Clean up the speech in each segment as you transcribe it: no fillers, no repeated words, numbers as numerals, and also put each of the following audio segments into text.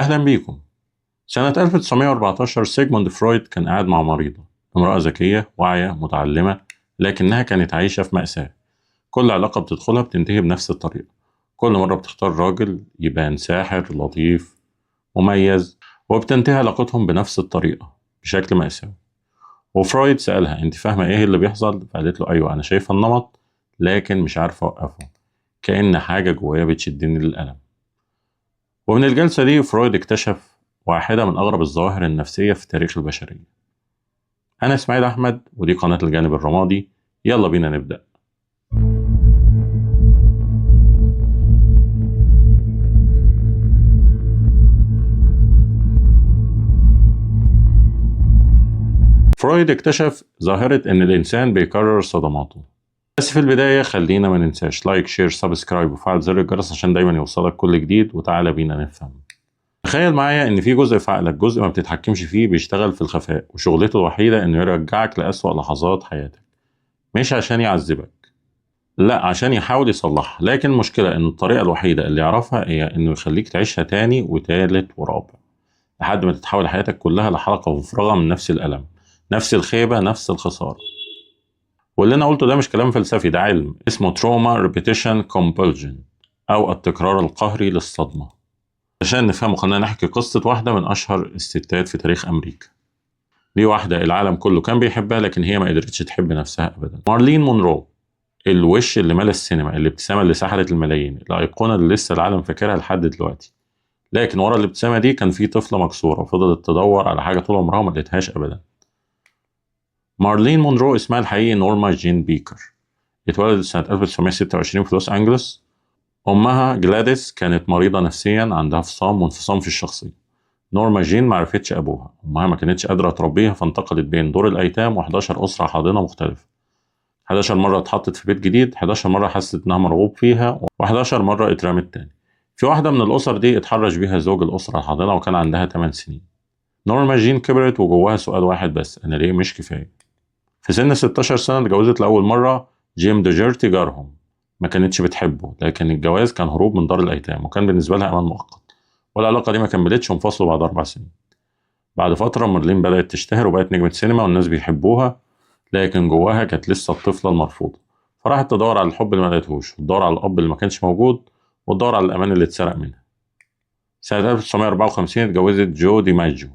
أهلا بيكم. سنة 1914 سيجموند فرويد كان قاعد مع مريضة، امرأة ذكية واعية متعلمة، لكنها كانت عايشة في مأساة. كل علاقة بتدخلها بتنتهي بنفس الطريقة. كل مرة بتختار راجل يبان ساحر لطيف مميز، وبتنتهي علاقتهم بنفس الطريقة بشكل مأساوي. وفرويد سألها: أنت فاهمة إيه اللي بيحصل؟ فقالت له: أيوه، أنا شايفة النمط لكن مش عارفة أوقفه، كأن حاجة جوايا بتشدني للألم. ومن الجلسة دي فرويد اكتشف واحدة من أغرب الظواهر النفسية في تاريخ البشرية. أنا إسماعيل أحمد ودي قناة الجانب الرمادي. يلا بينا نبدأ. فرويد اكتشف ظاهرة إن الإنسان بيكرر صدماته. بس في البداية خلينا ما ننساش لايك شير سبسكرايب وفعل زر الجرس عشان دايما يوصلك كل جديد، وتعالى بينا نفهم. تخيل معايا إن في جزء في عقلك، جزء ما بتتحكمش فيه، بيشتغل في الخفاء وشغلته الوحيدة إنه يرجعك لأسوأ لحظات حياتك. مش عشان يعذبك، لا، عشان يحاول يصلحها. لكن المشكلة إن الطريقة الوحيدة اللي يعرفها هي إنه يخليك تعيشها تاني وتالت ورابع، لحد ما تتحول حياتك كلها لحلقة مفرغة من نفس الألم، نفس الخيبة، نفس الخسارة. واللي أنا قلته ده مش كلام فلسفي، ده علم اسمه Trauma Repetition Compulsion، أو التكرار القهري للصدمة. عشان نفهمه خلينا نحكي قصة واحدة من أشهر الستات في تاريخ أمريكا. دي واحدة العالم كله كان بيحبها، لكن هي ما قدرتش تحب نفسها أبدا. مارلين مونرو، الوش اللي ملا السينما، الابتسامة اللي سحلت الملايين، الأيقونة اللي لسه العالم فاكرها لحد دلوقتي. لكن ورا الابتسامة دي كان في طفلة مكسورة وفضلت تدور على حاجة طول عمرها ما لقيتهاش أبدا. مارلين مونرو اسمها الحقيقي نورما جين بيكر. اتولدت سنة 1926 في لوس أنجلوس. أمها جلاديس كانت مريضة نفسيا، عندها فصام وانفصام في الشخصية. نورما جين معرفتش أبوها، أمها ما كانتش قادرة تربيها، فانتقلت بين دور الأيتام و11 أسرة حاضنة مختلفة. 11 مرة اتحطت في بيت جديد، 11 مرة حست إنها مرغوب فيها، و11 مرة اترمت تاني. في واحدة من الأسر دي اتحرش بيها زوج الأسرة الحاضنة وكان عندها 8 سنين. نورما جين كبرت وجواها سؤال واحد بس: أنا ليه مش كفاية؟ في سن 16 سنة اتجوزت لأول مرة جيم دوجيرتي جارهم. ما كانتش بتحبه، لكن الجواز كان هروب من دار الأيتام وكان بالنسبة لها أمان مؤقت. والعلاقة دي ما كملتش وانفصلوا بعد 4 سنين. بعد فترة مارلين بدأت تشتهر وبقت نجمة سينما والناس بيحبوها، لكن جواها كانت لسه الطفلة المرفوضة. فراحت تدور على الحب اللي ما لقيتهوش، وتدور على الأب اللي ما كانش موجود، وتدور على الأمان اللي اتسرق منها. سنة 1954 اتجوزت جو دي ماجيو،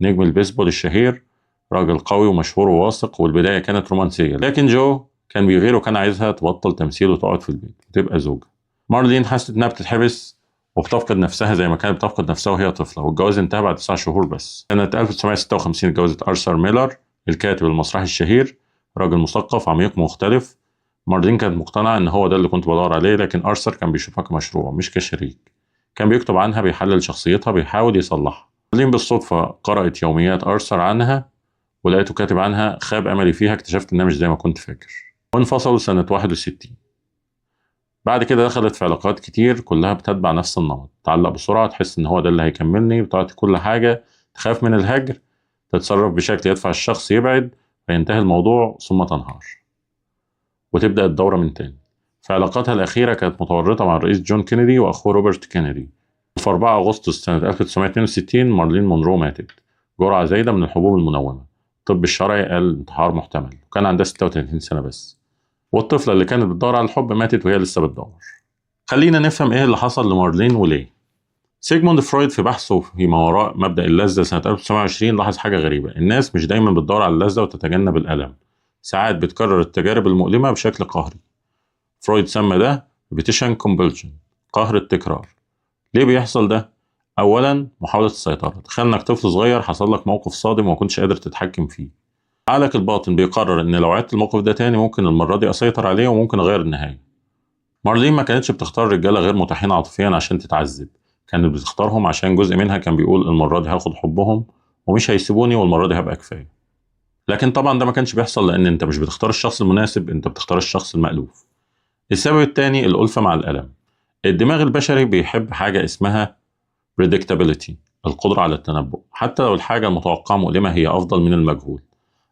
نجم البيسبول الشهير، راجل قوي ومشهور وواثق، والبداية كانت رومانسية. لكن جو كان بيغير وكان عايزها تبطل تمثيل وتقعد في البيت وتبقى زوجة. مارلين حست إنها بتتحبس وبتفقد نفسها زي ما كانت بتفقد نفسها وهي طفلة، والجواز انتهى بعد 9 شهور بس. سنة 1956 اتجوزت أرثر ميلر، الكاتب المسرحي الشهير، راجل مثقف عميق مختلف. مارلين كانت مقتنعة إن هو ده اللي كنت بدور عليه، لكن أرثر كان بيشوفها كمشروع مش كشريك. كان بيكتب عنها، بيحلل شخصيتها، بيحاول يصلحها. مارلين بالصدفة قرأت يوميات أرثر عنها ولقيته كاتب عنها: خاب أملي فيها، اكتشفت إنها مش زي ما كنت فاكر. وانفصلوا سنة 61. بعد كده دخلت في علاقات كتير كلها بتتبع نفس النمط: تعلق بسرعة، تحس إن هو ده اللي هيكملني، بتعطي كل حاجة، تخاف من الهجر، تتصرف بشكل يدفع الشخص يبعد، فينتهي الموضوع ثم تنهار وتبدأ الدورة من تاني. في علاقاتها الأخيرة كانت متورطة مع الرئيس جون كينيدي وأخوه روبرت كينيدي. وفي 4 أغسطس سنة 1962 مارلين مونرو ماتت، جرعة زايدة من الحبوب المنومة. الطب الشرعي قال انتحار محتمل، وكان عندها 36 سنة بس. والطفلة اللي كانت بتدور على الحب ماتت وهي لسه بتدور. خلينا نفهم ايه اللي حصل لمارلين وليه. سيجموند فرويد في بحثه فيما وراء مبدأ اللذة سنة 1920 لاحظ حاجة غريبة: الناس مش دايما بتدور على اللذة وتتجنب الألم، ساعات بتكرر التجارب المؤلمة بشكل قهري. فرويد سمى ده repetition compulsion، قهر التكرار. ليه بيحصل ده؟ أولا، محاولة السيطرة. تخيل إنك طفل صغير حصل لك موقف صادم وما كنتش قادر تتحكم فيه. عقلك الباطن بيقرر إن لو عدت الموقف ده تاني ممكن المرة دي أسيطر عليه وممكن أغير النهاية. مارلين ما كانتش بتختار رجالة غير متاحين عاطفيا عشان تتعذب، كانت بتختارهم عشان جزء منها كان بيقول المرة دي هاخد حبهم ومش هيسيبوني، والمرة دي هبقى كفاية. لكن طبعا ده ما كانش بيحصل، لأن أنت مش بتختار الشخص المناسب، أنت بتختار الشخص المألوف. السبب التاني الألفة مع الألم. الدماغ البشري بيحب حاجة اسمها predictability، القدرة على التنبؤ، حتى لو الحاجة المتوقعة مؤلمة هي أفضل من المجهول.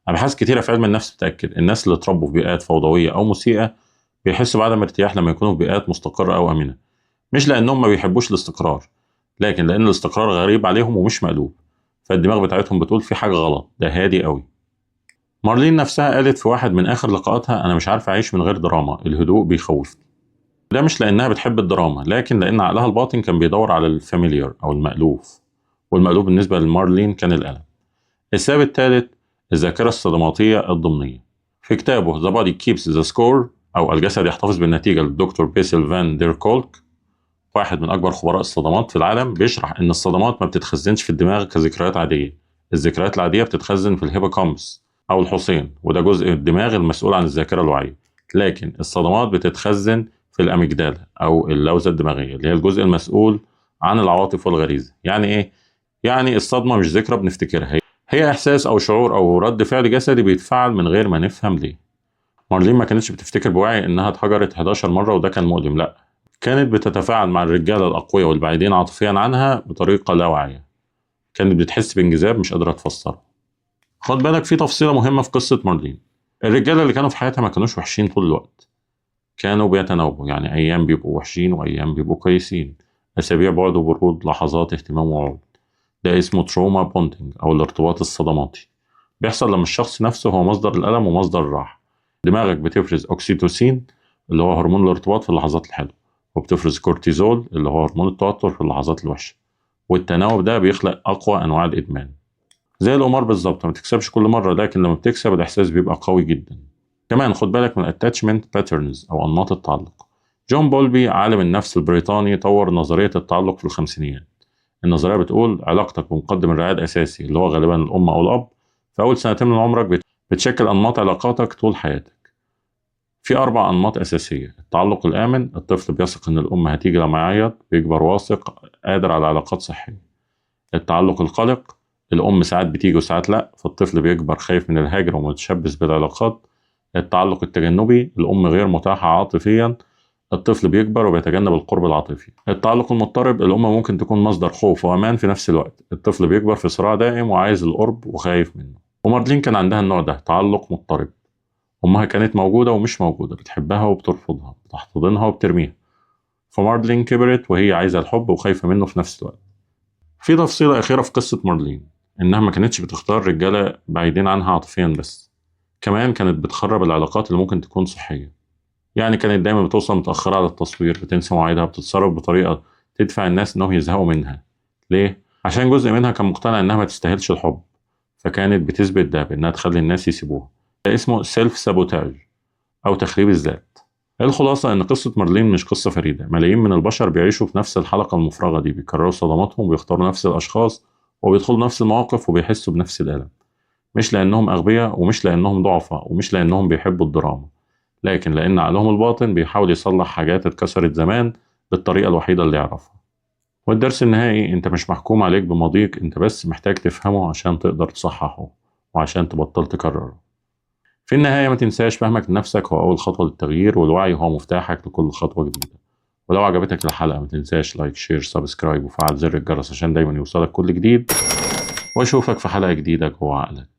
أبحاث كتيرة في علم النفس بتأكد الناس اللي اتربوا في بيئات فوضوية أو مسيئة بيحسوا بعدم ارتياح لما يكونوا في بيئات مستقرة أو آمنة، مش لأنهم ما بيحبوش الاستقرار، لكن لأن الاستقرار غريب عليهم ومش مألوف، فالدماغ بتاعتهم بتقول في حاجة غلط، ده هادي قوي. مارلين نفسها قالت في واحد من آخر لقاءاتها: أنا مش عارفة أعيش من غير دراما، الهدوء بيخوفني. ده مش لأنها بتحب الدراما، لكن لأن عقلها الباطن كان بيدور على الفاميليار أو المألوف، والمألوف بالنسبة لمارلين كان الألم. السبب الثالث: الذاكرة الصدماتية الضمنية. في كتابه The Body Keeps the Score أو الجسد يحتفظ بالنتيجة للدكتور بيسل فان دير كولك، واحد من أكبر خبراء الصدمات في العالم، بيشرح إن الصدمات ما بتتخزنش في الدماغ كذكريات عادية. الذكريات العادية بتتخزن في الهيبوكامبس أو الحصين، وده جزء الدماغ المسؤول عن الذاكرة الواعية. لكن الصدمات بتتخزن في الأميجدالا أو اللوزة الدماغية، اللي هي الجزء المسؤول عن العواطف والغريزة. يعني إيه؟ يعني الصدمة مش ذكرى بنفتكرها، هي إحساس أو شعور أو رد فعل جسدي بيتفعل من غير ما نفهم ليه. مارلين ما كانتش بتفتكر بوعي إنها اتهجرت 11 مرة وده كان مؤلم، لأ، كانت بتتفاعل مع الرجالة الأقوياء والبعيدين عاطفيا عنها بطريقة لا واعية. كانت بتحس بانجذاب مش قادرة تفسره. خد بالك في تفصيلة مهمة في قصة مارلين: الرجالة اللي كانوا في حياتها ما كانوش وحشين طول الوقت، كانوا بيتناوبوا. يعني أيام بيبقوا وحشين وأيام بيبقوا كويسين، أسابيع بعد وبرود، لحظات اهتمام وعود. ده اسمه تروما بوندنج أو الارتباط الصدماتي. بيحصل لما الشخص نفسه هو مصدر الألم ومصدر الراحة. دماغك بتفرز أكسيتوسين اللي هو هرمون الارتباط في اللحظات الحلوة، وبتفرز كورتيزول اللي هو هرمون التوتر في اللحظات الوحشة. والتناوب ده بيخلق أقوى أنواع الإدمان. زي القمار بالظبط، ما تكسبش كل مرة، لكن لما بتكسب الإحساس بيبقى قوي جدا. كمان خد بالك من attachment patterns أو أنماط التعلق. جون بولبي عالم النفس البريطاني طور نظرية التعلق في الخمسينيات. النظرية بتقول علاقتك بمقدم الرعاية الأساسي اللي هو غالبا الأم أو الأب في أول سنتين من عمرك بتشكل أنماط علاقاتك طول حياتك. في 4 أنماط أساسية: التعلق الآمن، الطفل بيثق إن الأم هتيجي لما يعيط، بيكبر واثق قادر على علاقات صحية. التعلق القلق، الأم ساعات بتيجي وساعات لأ، فالطفل بيكبر خايف من الهجر ومتشبث بالعلاقات. التعلق التجنبي، الأم غير متاحة عاطفيا، الطفل بيكبر وبيتجنب القرب العاطفي. التعلق المضطرب، الأم ممكن تكون مصدر خوف وأمان في نفس الوقت، الطفل بيكبر في صراع دائم وعايز القرب وخايف منه. ومارلين كان عندها النوع ده، تعلق مضطرب. أمها كانت موجودة ومش موجودة، بتحبها وبترفضها، بتحتضنها وبترميها. فمارلين كبرت وهي عايزة الحب وخايفة منه في نفس الوقت. في تفصيلة أخيرة في قصة مارلين: إنها ما كانتش بتختار رجالة بعيدين عنها عاطفيا بس، كمان كانت بتخرب العلاقات اللي ممكن تكون صحية. يعني كانت دايما بتوصل متأخرة على التصوير، بتنسى مواعيدها، بتتصرف بطريقة تدفع الناس إنهم يزهقوا منها. ليه؟ عشان جزء منها كان مقتنع إنها ما تستاهلش الحب، فكانت بتثبت ده بإنها تخلي الناس يسيبوها. ده اسمه سيلف سابوتاج أو تخريب الذات. الخلاصة إن قصة مارلين مش قصة فريدة، ملايين من البشر بيعيشوا في نفس الحلقة المفرغة دي، بيكرروا صدماتهم وبيختاروا نفس الأشخاص وبيدخلوا نفس المواقف وبيحسوا بنفس الألم. مش لأنهم أغبياء ومش لأنهم ضعفاء ومش لأنهم بيحبوا الدراما، لكن لأن عقلهم الباطن بيحاول يصلح حاجات اتكسرت زمان بالطريقة الوحيدة اللي يعرفها. والدرس النهائي: أنت مش محكوم عليك بماضيك، أنت بس محتاج تفهمه عشان تقدر تصححه وعشان تبطل تكرره. في النهاية ما تنساش فهمك لنفسك هو أول خطوة للتغيير، والوعي هو مفتاحك لكل خطوة جديدة. ولو عجبتك الحلقة ما تنساش لايك، شير، سبسكرايب وفعل زر الجرس عشان دايما يوصلك كل جديد. واشوفك في حلقة جديدة جوه عقلك.